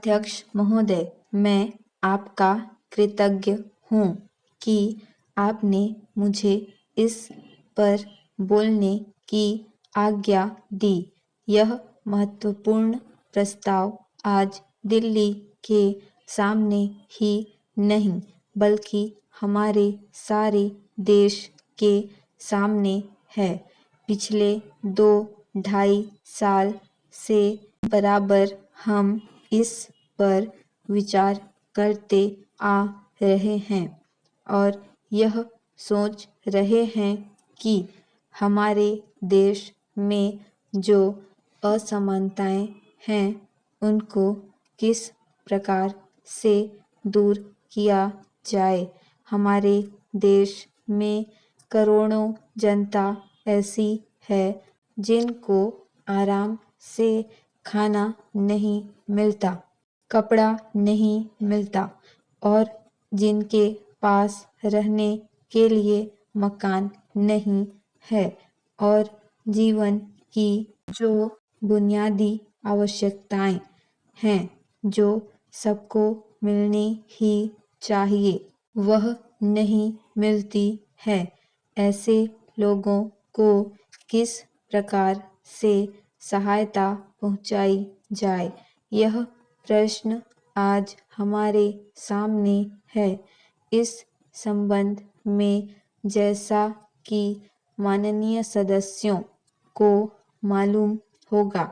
अध्यक्ष महोदय, मैं आपका कृतज्ञ हूँ कि आपने मुझे इस पर बोलने की आज्ञा दी। यह महत्वपूर्ण प्रस्ताव आज दिल्ली के सामने ही नहीं बल्कि हमारे सारे देश के सामने है। पिछले 2-2.5 साल से बराबर हम इस पर विचार करते आ रहे हैं और यह सोच रहे हैं कि हमारे देश में जो असमानताएं हैं उनको किस प्रकार से दूर किया जाए। हमारे देश में करोड़ों जनता ऐसी है जिनको आराम से खाना नहीं मिलता, कपड़ा नहीं मिलता और जिनके पास रहने के लिए मकान नहीं है और जीवन की जो बुनियादी आवश्यकताएं हैं जो सबको मिलनी ही चाहिए वह नहीं मिलती है। ऐसे लोगों को किस प्रकार से सहायता पहुंचाई जाए, यह प्रश्न आज हमारे सामने है। इस संबंध में जैसा कि माननीय सदस्यों को मालूम होगा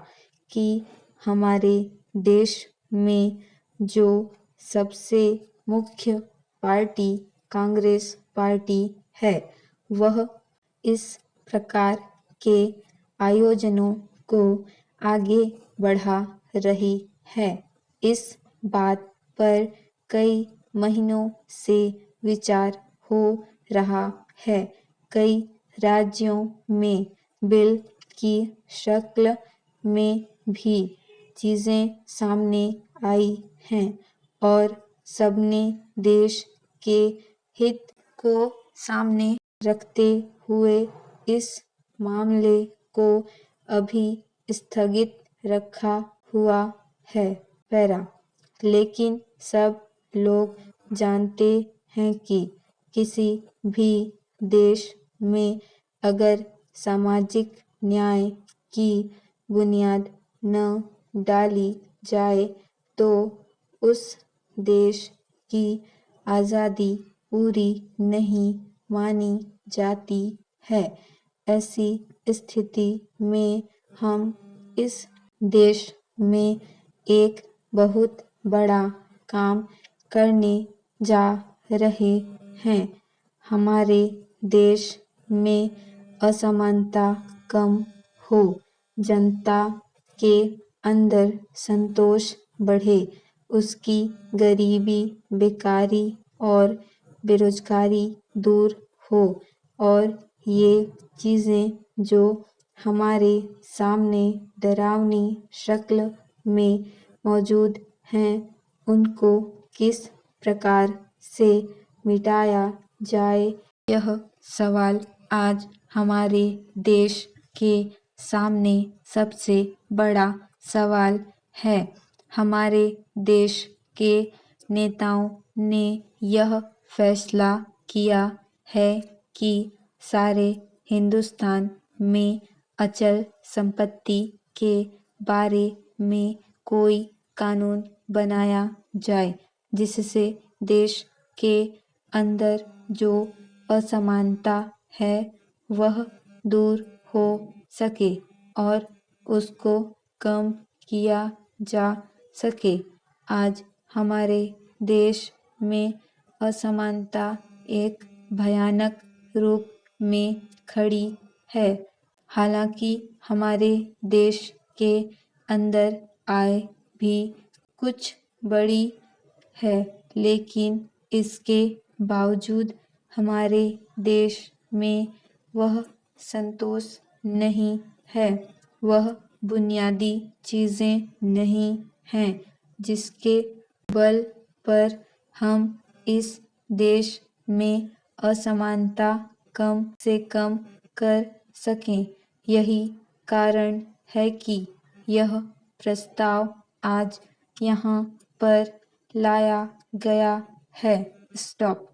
कि हमारे देश में जो सबसे मुख्य पार्टी कांग्रेस पार्टी है वह इस प्रकार के आयोजनों को आगे बढ़ा रही है। इस बात पर कई महीनों से विचार हो रहा है। कई राज्यों में बिल की शक्ल में भी चीजें सामने आई हैं और सबने देश के हित को सामने रखते हुए इस मामले को अभी स्थगित रखा हुआ है। पैरा, लेकिन सब लोग जानते हैं कि किसी भी देश में अगर सामाजिक न्याय की बुनियाद न डाली जाए तो उस देश की आज़ादी पूरी नहीं मानी जाती है। ऐसी स्थिति में हम इस देश में एक बहुत बड़ा काम करने जा रहे हैं। हमारे देश में असमानता कम हो, जनता के अंदर संतोष बढ़े, उसकी गरीबी, बेकारी और बेरोजगारी दूर हो और ये चीज़ें जो हमारे सामने डरावनी शक्ल में मौजूद हैं उनको किस प्रकार से मिटाया जाए, यह सवाल आज हमारे देश के सामने सबसे बड़ा सवाल है। हमारे देश के नेताओं ने यह फैसला किया है कि सारे हिंदुस्तान में अचल संपत्ति के बारे में कोई कानून बनाया जाए जिससे देश के अंदर जो असमानता है वह दूर हो सके और उसको कम किया जा सके। आज हमारे देश में असमानता एक भयानक रूप में खड़ी है। हालांकि हमारे देश के अंदर आय भी कुछ बड़ी है लेकिन इसके बावजूद हमारे देश में वह संतोष नहीं है, वह बुनियादी चीज़ें नहीं हैं जिसके बल पर हम इस देश में असमानता कम से कम कर सकें। यही कारण है कि यह प्रस्ताव आज यहाँ पर लाया गया है। स्टॉप।